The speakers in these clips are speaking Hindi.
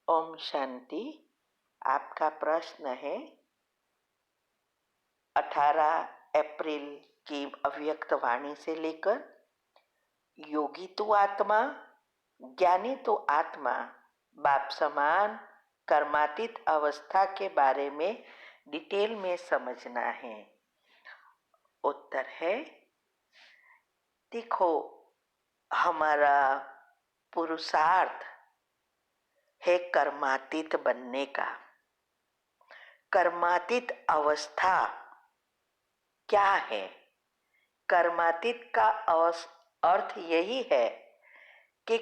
ओम शांति। आपका प्रश्न है 18 अप्रैल की अव्यक्त वाणी से लेकर योगी तो आत्मा, ज्ञानी तो आत्मा, बाप समान कर्मातीत अवस्था के बारे में डिटेल में समझना है। उत्तर है, देखो, हमारा पुरुषार्थ है कर्मातीत बनने का। कर्मातीत अवस्था क्या है? कर्मातीत का अर्थ यही है कि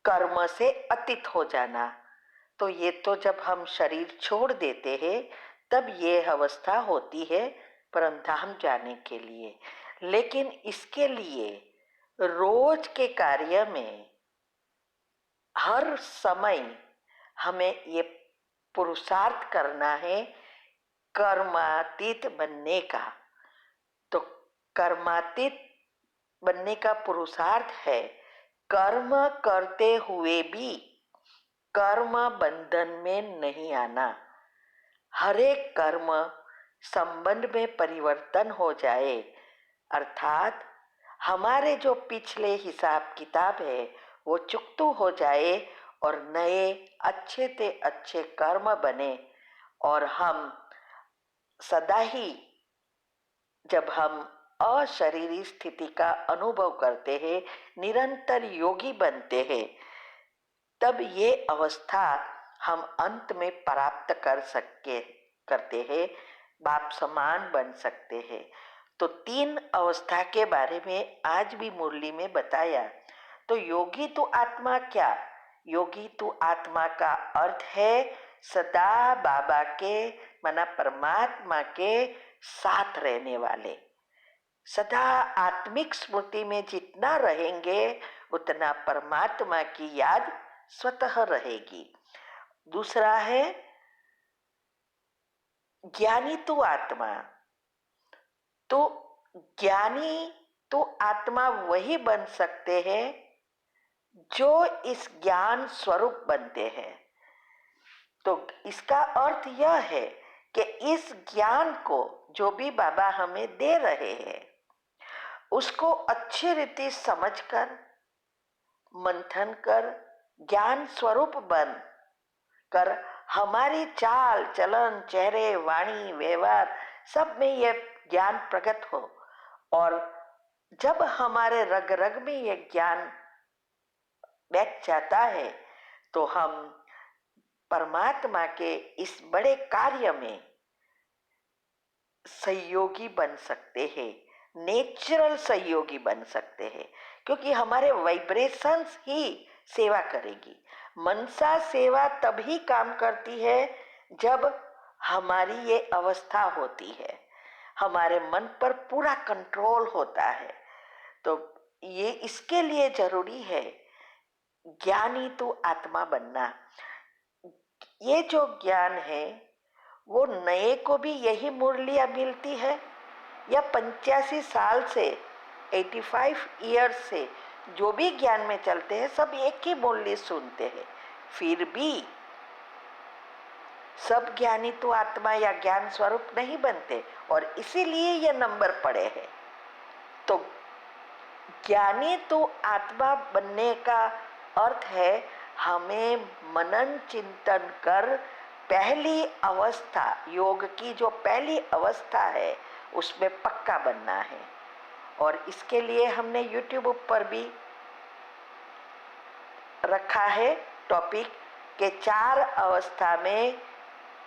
कर्म से अतीत हो जाना। तो ये तो जब हम शरीर छोड़ देते हैं तब ये अवस्था होती है परमधाम जाने के लिए। लेकिन इसके लिए रोज के कार्य में हर समय हमें ये पुरुषार्थ करना है कर्मातीत बनने का। तो कर्मातीत बनने का पुरुषार्थ है कर्म करते हुए भी कर्म बंधन में नहीं आना। हर एक कर्म संबंध में परिवर्तन हो जाए, अर्थात हमारे जो पिछले हिसाब किताब है वो चुकतू हो जाए और नए अच्छे से अच्छे कर्म बने। और हम सदा ही जब हम अशरीरी स्थिति का अनुभव करते हैं, निरंतर योगी बनते हैं, तब ये अवस्था हम अंत में प्राप्त करते हैं, बाप समान बन सकते हैं। तो 3 अवस्था के बारे में आज भी मुरली में बताया। तो योगी तो आत्मा क्या? योगी तो आत्मा का अर्थ है सदा बाबा के माना परमात्मा के साथ रहने वाले। सदा आत्मिक स्मृति में जितना रहेंगे उतना परमात्मा की याद स्वतः रहेगी। दूसरा है ज्ञानी तो आत्मा। तो ज्ञानी तो आत्मा वही बन सकते हैं जो इस ज्ञान स्वरूप बनते हैं। तो इसका अर्थ यह है कि इस ज्ञान को जो भी बाबा हमें दे रहे हैं उसको अच्छी रीति समझकर मंथन कर ज्ञान स्वरूप बन कर हमारी चाल चलन चेहरे वाणी व्यवहार सब में यह ज्ञान प्रकट हो। और जब हमारे रग रग में यह ज्ञान बैठ जाता है तो हम परमात्मा के इस बड़े कार्य में सहयोगी बन सकते हैं, नेचुरल सहयोगी बन सकते हैं, क्योंकि हमारे वाइब्रेशंस ही सेवा करेगी। मनसा सेवा तभी काम करती है जब हमारी ये अवस्था होती है, हमारे मन पर पूरा कंट्रोल होता है। तो ये इसके लिए जरूरी है ज्ञानी तो आत्मा बनना। ये जो ज्ञान है वो नए को भी यही मुरलियाँ मिलती है या 85 साल से 85 ईयर्स से जो भी ज्ञान में चलते हैं सब एक ही मुरली सुनते हैं, फिर भी सब ज्ञानी तो आत्मा या ज्ञान स्वरूप नहीं बनते और इसीलिए ये नंबर पड़े हैं। तो ज्ञानी तो आत्मा बनने का अर्थ है हमें मनन चिंतन कर पहली अवस्था योग की जो पहली अवस्था है उसमें पक्का बनना है। और इसके लिए हमने YouTube पर भी रखा है टॉपिक के 4 अवस्था में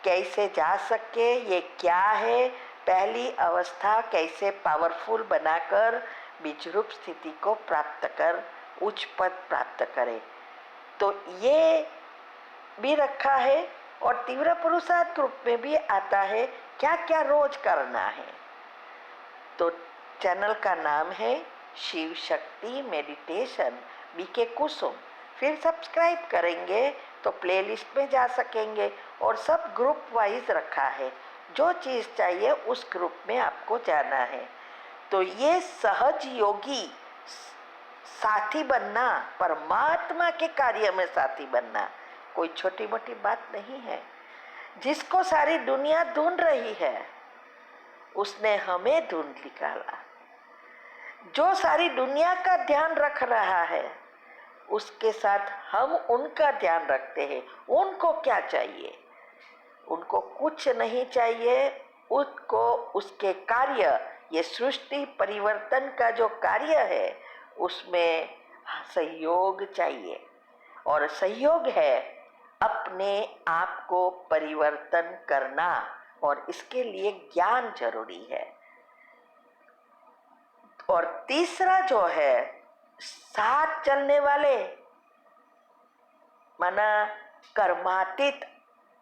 कैसे जा सके, ये क्या है, पहली अवस्था कैसे पावरफुल बनाकर बीजरूप स्थिति को प्राप्त कर उच्च पद प्राप्त करे। तो ये भी रखा है और तीव्र पुरुषार्थ ग्रुप में भी आता है क्या क्या रोज करना है। तो चैनल का नाम है शिव शक्ति मेडिटेशन बीके कुसुम। फिर सब्सक्राइब करेंगे तो प्लेलिस्ट में जा सकेंगे और सब ग्रुप वाइज रखा है, जो चीज़ चाहिए उस ग्रुप में आपको जाना है। तो ये सहज योगी साथी बनना, परमात्मा के कार्य में साथी बनना, कोई छोटी मोटी बात नहीं है। जिसको सारी दुनिया ढूंढ रही है उसने हमें ढूंढ निकाला। जो सारी दुनिया का ध्यान रख रहा है उसके साथ हम उनका ध्यान रखते हैं। उनको क्या चाहिए? उनको कुछ नहीं चाहिए। उसको उसके कार्य, ये सृष्टि परिवर्तन का जो कार्य है उसमें सहयोग चाहिए। और सहयोग है अपने आप को परिवर्तन करना, और इसके लिए ज्ञान जरूरी है। और तीसरा जो है साथ चलने वाले, माना कर्मातीत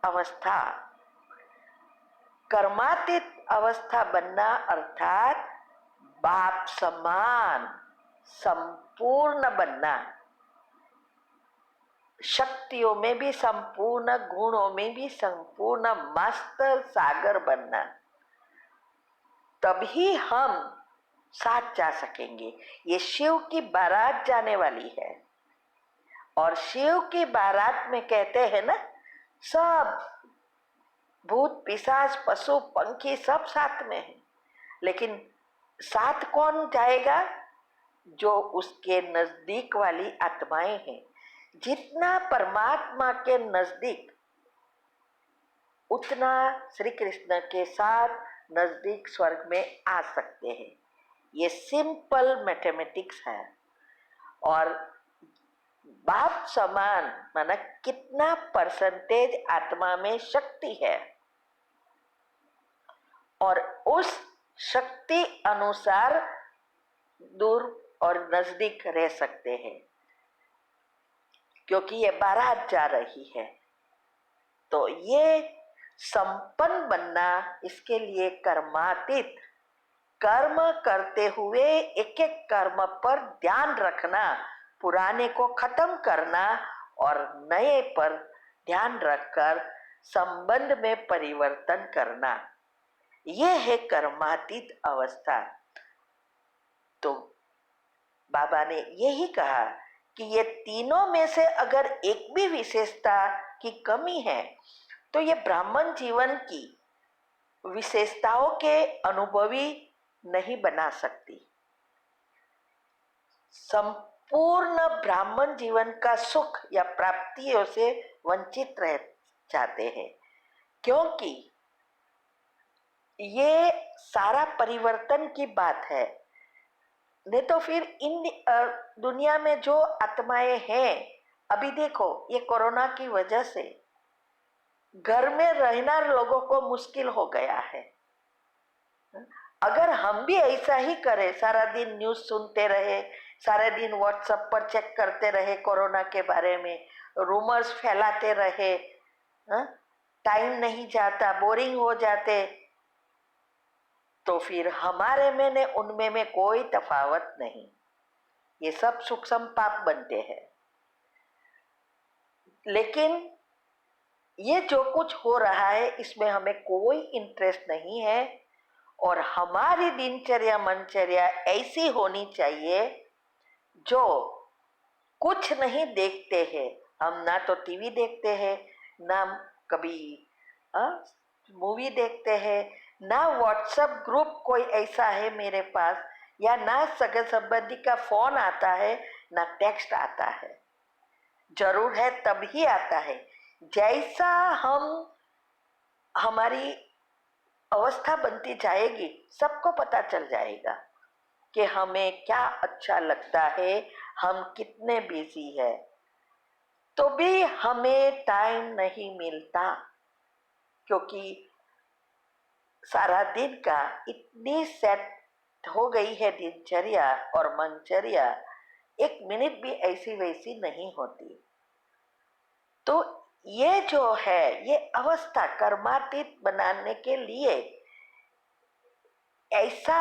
अवस्था। कर्मातीत अवस्था बनना अर्थात बाप समान संपूर्ण बनना, शक्तियों में भी संपूर्ण, गुणों में भी संपूर्ण, मस्त सागर बनना। तभी हम साथ जा सकेंगे। ये शिव की बारात जाने वाली है, और शिव की बारात में कहते हैं ना, सब भूत पिशाच पशु पंखी सब साथ में है। लेकिन साथ कौन जाएगा? जो उसके नजदीक वाली आत्माएं हैं। जितना परमात्मा के नजदीक उतना श्री कृष्ण के साथ नजदीक स्वर्ग में आ सकते हैं। ये सिंपल मैथमेटिक्स है। और बाप समान माना कितना परसेंटेज आत्मा में शक्ति है, और उस शक्ति अनुसार दूर और नजदीक रह सकते हैं, क्योंकि ये बारात जा रही है। तो ये संपन्न बनना, इसके लिए कर्मातीत, कर्म करते हुए एक एक कर्म पर ध्यान रखना, पुराने को खत्म करना और नए पर ध्यान रखकर संबंध में परिवर्तन करना, ये है कर्मातीत अवस्था। तो बाबा ने यही कहा कि ये तीनों में से अगर एक भी विशेषता की कमी है तो ये ब्राह्मण जीवन की विशेषताओं के अनुभवी नहीं बना सकती। संपूर्ण ब्राह्मण जीवन का सुख या प्राप्तियों से वंचित रह जाते हैं, क्योंकि ये सारा परिवर्तन की बात है। नहीं तो फिर इन दुनिया में जो आत्माएं हैं, अभी देखो ये कोरोना की वजह से घर में रहना लोगों को मुश्किल हो गया है। अगर हम भी ऐसा ही करें, सारा दिन न्यूज सुनते रहे, सारे दिन व्हाट्सएप पर चेक करते रहे कोरोना के बारे में, रूमर्स फैलाते रहे, टाइम नहीं जाता, बोरिंग हो जाते, तो फिर हमारे में ने उनमें में कोई तफावत नहीं। ये सब सूक्ष्म पाप बनते हैं। लेकिन ये जो कुछ हो रहा है इसमें हमें कोई इंटरेस्ट नहीं है, और हमारी दिनचर्या मनचर्या ऐसी होनी चाहिए जो कुछ नहीं देखते हैं। हम ना तो टीवी देखते हैं, ना कभी मूवी देखते हैं, ना व्हाट्सएप ग्रुप कोई ऐसा है मेरे पास, या ना सगे संबंधी का फोन आता है, ना टेक्स्ट आता है। जरूर है तब ही आता है। जैसा हमारी अवस्था बनती जाएगी सबको पता चल जाएगा कि हमें क्या अच्छा लगता है, हम कितने बिजी है। तो भी हमें टाइम नहीं मिलता, क्योंकि सारा दिन का इतनी सेट हो गई है दिनचर्या और मनचर्या, एक मिनट भी ऐसी वैसी नहीं होती। तो ये जो है, ये अवस्था कर्मातीत बनाने के लिए ऐसा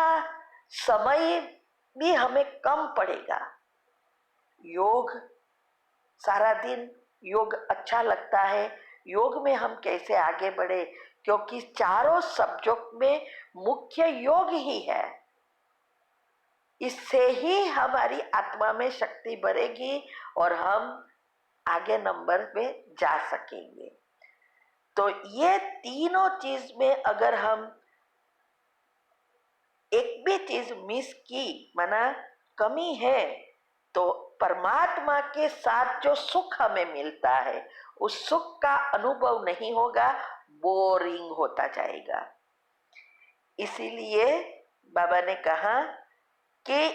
समय भी हमें कम पड़ेगा। योग, सारा दिन योग अच्छा लगता है। योग में हम कैसे आगे बढ़े, क्योंकि चारों सब्जेक्ट में मुख्य योग ही है। इससे ही हमारी आत्मा में शक्ति बढ़ेगी और हम आगे नंबर में जा सकेंगे। तो ये तीनों चीज में अगर हम एक भी चीज मिस की, माना कमी है, तो परमात्मा के साथ जो सुख हमें मिलता है उस सुख का अनुभव नहीं होगा, बोरिंग होता जाएगा। इसीलिए बाबा ने कहा कि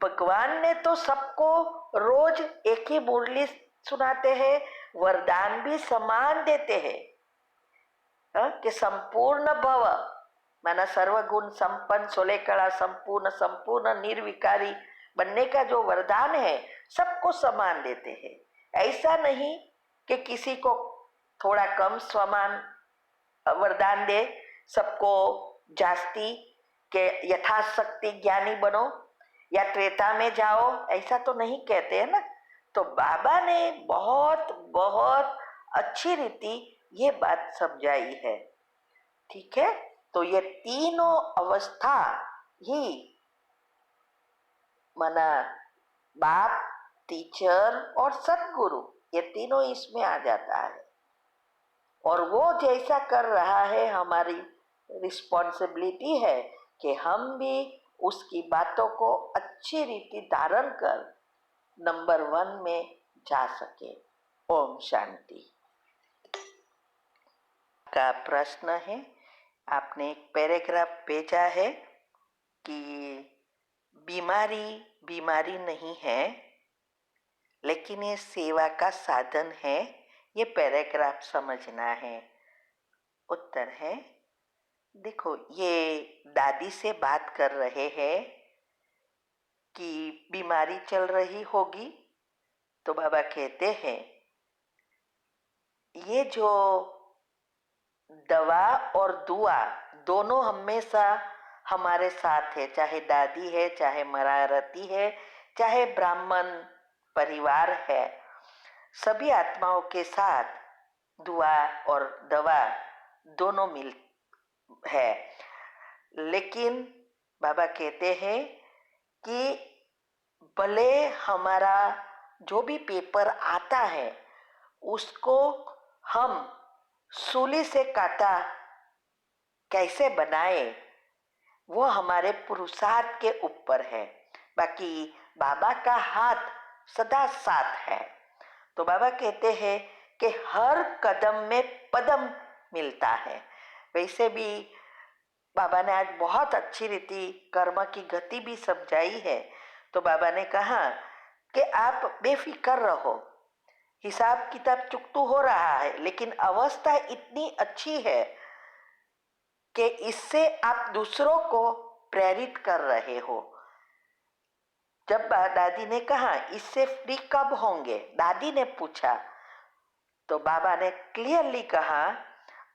भगवान ने तो सबको रोज एक ही मुरली सुनाते हैं, वरदान भी समान देते हैं कि संपूर्ण भव, माना सर्वगुण संपन्न, सोले कला संपूर्ण, संपूर्ण निर्विकारी बनने का जो वरदान है सबको समान देते हैं। ऐसा नहीं कि किसी को थोड़ा कम समान वरदान दे, सबको जास्ती के यथाशक्ति ज्ञानी बनो या त्रेता में जाओ, ऐसा तो नहीं कहते हैं ना। तो बाबा ने बहुत बहुत अच्छी रीति ये बात समझाई है। ठीक है, तो ये तीनों अवस्था ही माना बाप, टीचर और सदगुरु, ये तीनों इसमें आ जाता है। और वो जैसा कर रहा है, हमारी रिस्पॉन्सिबिलिटी है कि हम भी उसकी बातों को अच्छी रीति धारण कर नंबर 1 में जा सके। ओम शांति। का प्रश्न है, आपने एक पैराग्राफ भेजा है कि बीमारी बीमारी नहीं है लेकिन ये सेवा का साधन है, ये पैराग्राफ समझना है। उत्तर है, देखो ये दादी से बात कर रहे हैं कि बीमारी चल रही होगी, तो बाबा कहते हैं ये जो दवा और दुआ दोनों हमेशा हमारे साथ है, चाहे दादी है, चाहे मरारती है, चाहे ब्राह्मण परिवार है, सभी आत्माओं के साथ दुआ और दवा दोनों मिल है। लेकिन बाबा कहते हैं कि भले हमारा जो भी पेपर आता है उसको हम सूली से काटा कैसे बनाए, वो हमारे पुरुषार्थ के ऊपर है। बाकी बाबा का हाथ सदा साथ है। तो बाबा कहते हैं कि हर कदम में पदम मिलता है। वैसे भी बाबा ने आज बहुत अच्छी रीति कर्म की गति भी समझाई है। तो बाबा ने कहा कि आप बेफिक्र रहो, हिसाब किताब चुकतू हो रहा है लेकिन अवस्था इतनी अच्छी है कि इससे आप दूसरों को प्रेरित कर रहे हो। जब दादी ने कहा इससे फ्री कब होंगे, दादी ने पूछा, तो बाबा ने क्लियरली कहा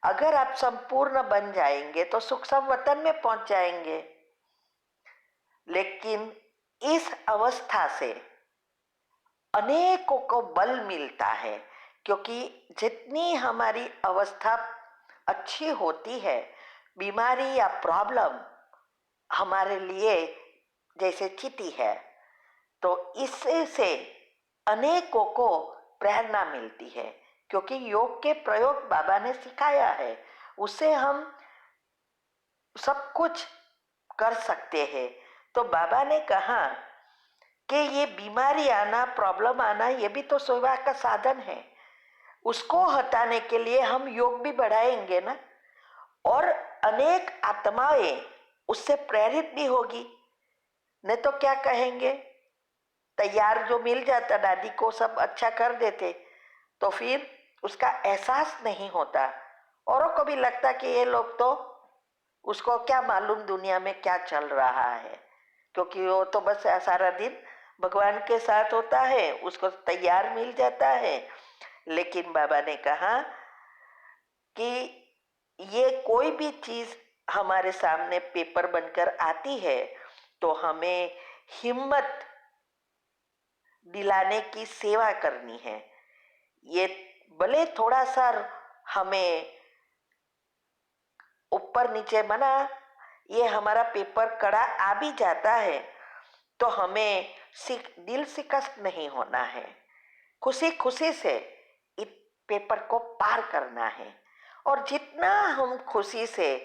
अगर आप संपूर्ण बन जाएंगे तो सुख संवतन में पहुंच जाएंगे। लेकिन इस अवस्था से अनेकों को बल मिलता है, क्योंकि जितनी हमारी अवस्था अच्छी होती है, बीमारी या प्रॉब्लम हमारे लिए जैसे चीटी है, तो इससे से अनेकों को प्रेरणा मिलती है। क्योंकि योग के प्रयोग बाबा ने सिखाया है, उससे हम सब कुछ कर सकते हैं। तो बाबा ने कहा कि ये बीमारी आना, प्रॉब्लम आना, ये भी तो सेवा का साधन है। उसको हटाने के लिए हम योग भी बढ़ाएंगे ना, और अनेक आत्माएं उससे प्रेरित भी होगी। नहीं तो क्या कहेंगे, तैयार जो मिल जाता दादी को सब अच्छा कर देते, तो फिर उसका एहसास नहीं होता। औरों को भी लगता कि ये लोग तो, उसको क्या मालूम दुनिया में क्या चल रहा है, क्योंकि वो तो बस सारा दिन भगवान के साथ होता है, उसको तैयार मिल जाता है। लेकिन बाबा ने कहा कि ये कोई भी चीज हमारे सामने पेपर बनकर आती है तो हमें हिम्मत दिलाने की सेवा करनी है। ये भले थोड़ा सा हमें ऊपर नीचे बना, ये हमारा पेपर कड़ा आ भी जाता है तो हमें दिल से कष्ट नहीं होना है, खुशी खुशी से इस पेपर को पार करना है। और जितना हम खुशी से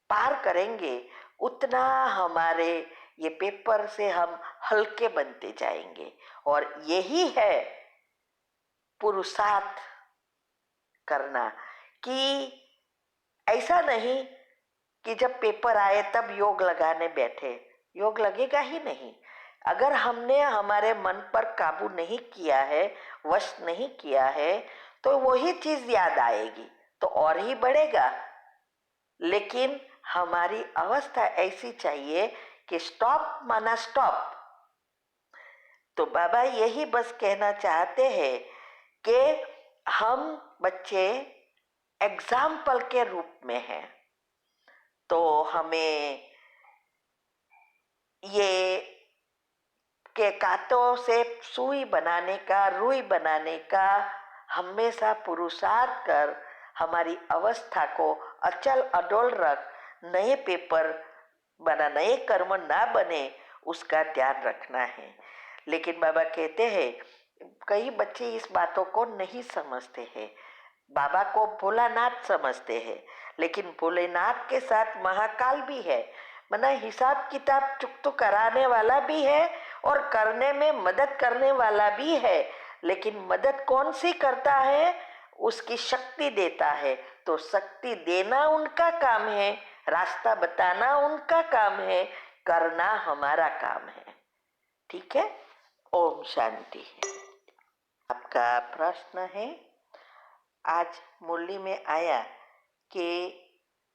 पार करेंगे उतना हमारे ये पेपर से हम हल्के बनते जाएंगे। और यही है पुरुषार्थ करना, कि ऐसा नहीं कि जब पेपर आए तब योग लगाने बैठे। योग लगेगा ही नहीं। अगर हमने हमारे मन पर काबू नहीं किया है, वश नहीं किया है, तो वही चीज याद आएगी तो और ही बढ़ेगा। लेकिन हमारी अवस्था ऐसी चाहिए कि स्टॉप माना स्टॉप। तो बाबा यही बस कहना चाहते हैं कि हम बच्चे एग्जाम्पल के रूप में हैं, तो हमें ये के कांटों से सुई बनाने का, रुई बनाने का हमेशा पुरुषार्थ कर हमारी अवस्था को अचल अडोल रख, नए पेपर बना, नए कर्म ना बने, उसका ध्यान रखना है। लेकिन बाबा कहते हैं कई बच्चे इस बातों को नहीं समझते हैं। बाबा को भोलानाथ समझते हैं, लेकिन भोलेनाथ के साथ महाकाल भी है। मना हिसाब किताब चुकतो कराने वाला भी है और करने में मदद करने वाला भी है। लेकिन मदद कौन सी करता है? उसकी शक्ति देता है। तो शक्ति देना उनका काम है, रास्ता बताना उनका काम है, करना हमारा काम है। ठीक है। ओम शांति। आपका प्रश्न है, आज मुरली में आया कि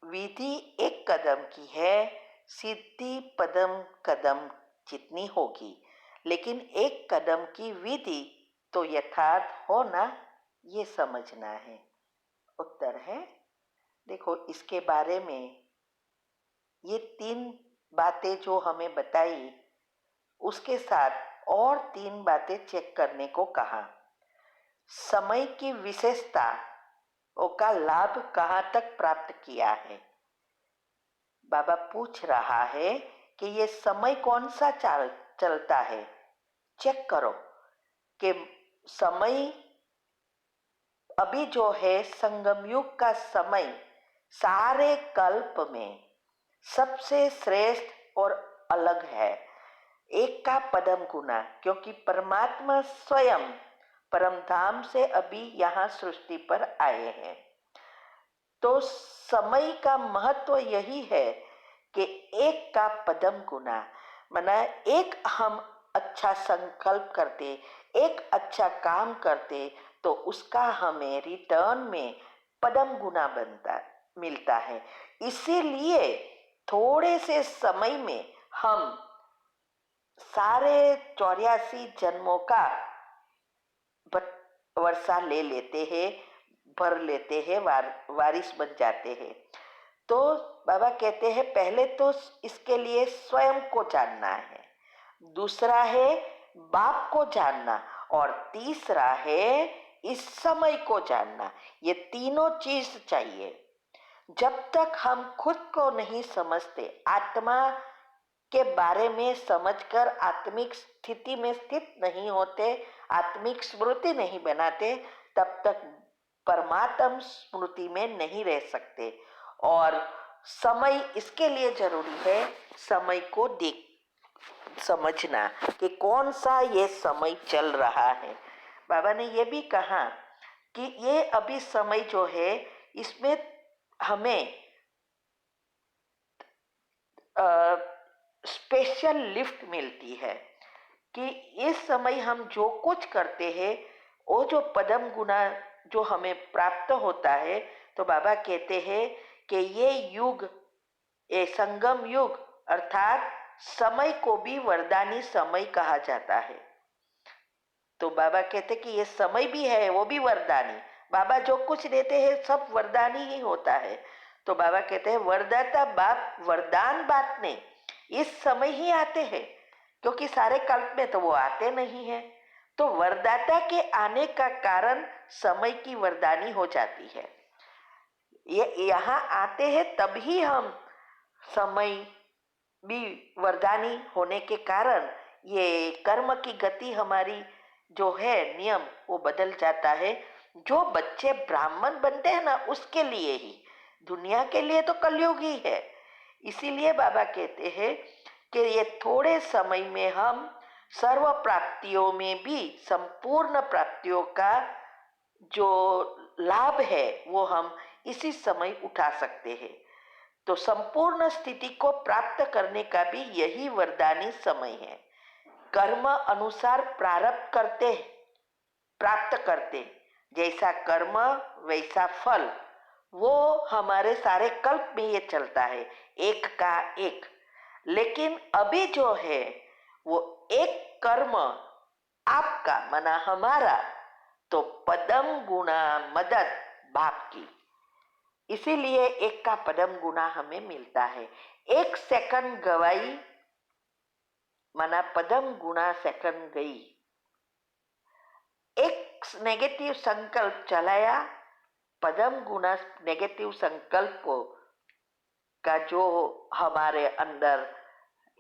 विधि एक कदम की है, सिद्धि पदम कदम जितनी होगी, लेकिन एक कदम की विधि तो यथार्थ हो ना, ये समझना है। उत्तर है, देखो इसके बारे में ये 3 बातें जो हमें बताई, उसके साथ और 3 बातें चेक करने को कहा। समय की विशेषता का लाभ कहाँ तक प्राप्त किया है। बाबा पूछ रहा है कि ये समय कौन सा चलता है, चेक करो कि समय अभी जो है संगम युग का समय सारे कल्प में सबसे श्रेष्ठ और अलग है। एक का पदम गुना, क्योंकि परमात्मा स्वयं परम धाम से अभी यहाँ सृष्टि पर आए हैं। तो समय का महत्व यही है कि एक का पदम गुना, माना एक हम अच्छा संकल्प करते, एक अच्छा काम करते, तो उसका हमें रिटर्न में पदम गुना मिलता है। इसीलिए थोड़े से समय में हम सारे 84 जन्मों का वर्षा ले लेते हैं, भर लेते हैं, वारिस बन जाते हैं। तो बाबा कहते हैं पहले तो इसके लिए स्वयं को जानना है, दूसरा है बाप को जानना, और तीसरा है इस समय को जानना। ये तीनों चीज चाहिए। जब तक हम खुद को नहीं समझते, आत्मा के बारे में समझकर आत्मिक स्थिति में स्थित नहीं होते, आत्मिक स्मृति नहीं बनाते, तब तक परमात्म स्मृति में नहीं रह सकते। और समय इसके लिए जरूरी है, समय को देख समझना कि कौन सा ये समय चल रहा है। बाबा ने ये भी कहा कि ये अभी समय जो है इसमें हमें स्पेशल लिफ्ट मिलती है कि इस समय हम जो कुछ करते हैं वो जो पदम गुना जो हमें प्राप्त होता है, तो बाबा कहते हैं कि ये युग, ये संगम युग अर्थात समय को भी वरदानी समय कहा जाता है। तो बाबा कहते कि ये समय भी है, वो भी वरदानी। बाबा जो कुछ देते हैं सब वरदानी ही होता है। तो बाबा कहते हैं वरदाता बाप वरदान बात ने इस समय ही आते हैं, क्योंकि सारे कल्प में तो वो आते नहीं है। तो वरदाता के आने का कारण समय की वरदानी हो जाती है। ये यहाँ आते हैं तभी हम समय भी वरदानी होने के कारण ये कर्म की गति हमारी जो है नियम वो बदल जाता है। जो बच्चे ब्राह्मण बनते हैं ना उसके लिए ही, दुनिया के लिए तो कलयुग ही है। इसीलिए बाबा कहते हैं कि ये थोड़े समय में हम सर्व प्राप्तियों में भी संपूर्ण प्राप्तियों का जो लाभ है वो हम इसी समय उठा सकते हैं। तो संपूर्ण स्थिति को प्राप्त करने का भी यही वरदानी समय है। कर्म अनुसार प्रारब्ध करते प्राप्त करते, जैसा कर्म वैसा फल, वो हमारे सारे कल्प में ये चलता है, एक का एक। लेकिन अभी जो है वो एक कर्म आपका माना हमारा, तो पदम गुणा मदद बाप की। इसीलिए एक का पदम गुना हमें मिलता है। एक सेकंड गवाई माना पदम गुना सेकंड गई। एक नेगेटिव संकल्प चलाया, पदम गुना नेगेटिव संकल्प को का जो हमारे अंदर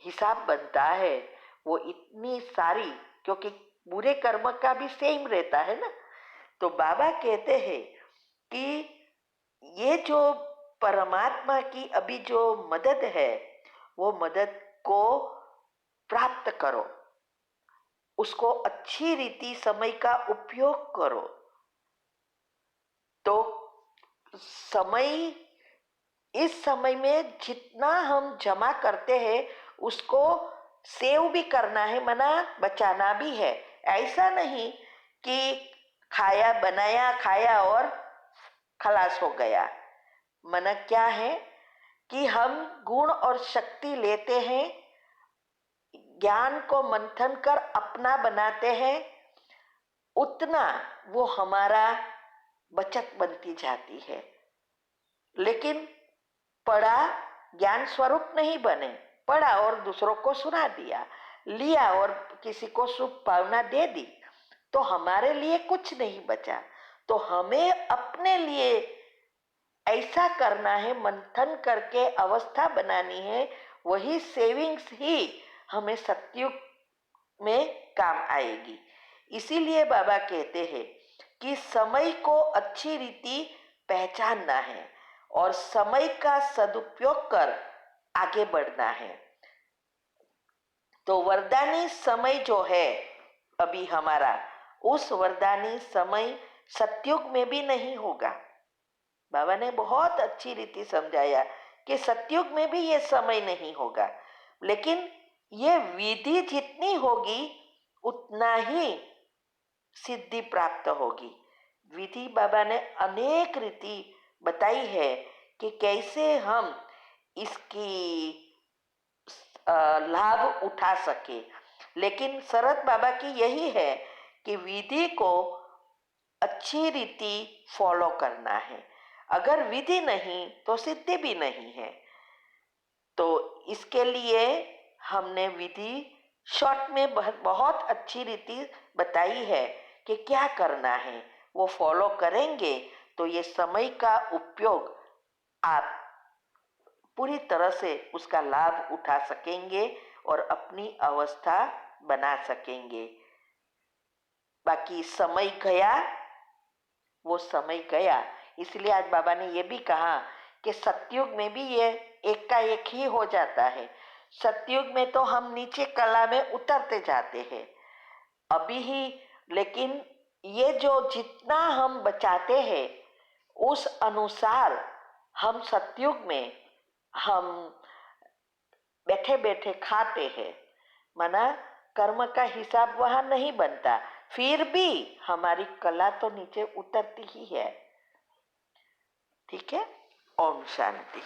हिसाब बनता है वो इतनी सारी, क्योंकि बुरे कर्म का भी सेम रहता है ना। तो बाबा कहते हैं कि ये जो परमात्मा की अभी जो मदद है वो मदद को प्राप्त करो, उसको अच्छी रीति समय का उपयोग करो। तो समय, इस समय में जितना हम जमा करते हैं उसको सेव भी करना है, मना बचाना भी है। ऐसा नहीं कि खाया बनाया खाया और खलास हो गया। मना क्या है कि हम गुण और शक्ति लेते हैं, ज्ञान को मंथन कर अपना बनाते हैं, उतना वो हमारा बचत बनती जाती है। लेकिन पढ़ा ज्ञान स्वरूप नहीं बने, पढ़ा और दूसरों को सुना दिया, लिया और किसी को शुभ भावना दे दी, तो हमारे लिए कुछ नहीं बचा। तो हमें अपने लिए ऐसा करना है, मंथन करके अवस्था बनानी है, वही सेविंग्स ही हमें सतयुग में काम आएगी। इसीलिए बाबा कहते हैं कि समय को अच्छी रीति पहचानना है और समय का सदुपयोग कर आगे बढ़ना है। तो वरदानी समय जो है अभी हमारा, उस वरदानी समय सतयुग में भी नहीं होगा। बाबा ने बहुत अच्छी रीति समझाया कि सतयुग में भी ये समय नहीं होगा, लेकिन ये विधि जितनी होगी उतना ही सिद्धि प्राप्त होगी। विधि बाबा ने अनेक रीति बताई है कि कैसे हम इसकी लाभ उठा सके। लेकिन शरत बाबा की यही है कि विधि को अच्छी रीति फॉलो करना है। अगर विधि नहीं तो सिद्धि भी नहीं है। तो इसके लिए हमने विधि शॉर्ट में बहुत अच्छी रीति बताई है कि क्या करना है, वो फॉलो करेंगे तो ये समय का उपयोग आप पूरी तरह से उसका लाभ उठा सकेंगे और अपनी अवस्था बना सकेंगे। बाकी समय गया वो समय गया। इसलिए आज बाबा ने ये भी कहा कि सतयुग में भी ये एक का एक ही हो जाता है। सतयुग में तो हम नीचे कला में उतरते जाते हैं अभी ही, लेकिन ये जो जितना हम बचाते हैं उस अनुसार हम सतयुग में हम बैठे बैठे खाते हैं। माना कर्म का हिसाब वहां नहीं बनता, फिर भी हमारी कला तो नीचे उतरती ही है। ठीक है। ओम शांति।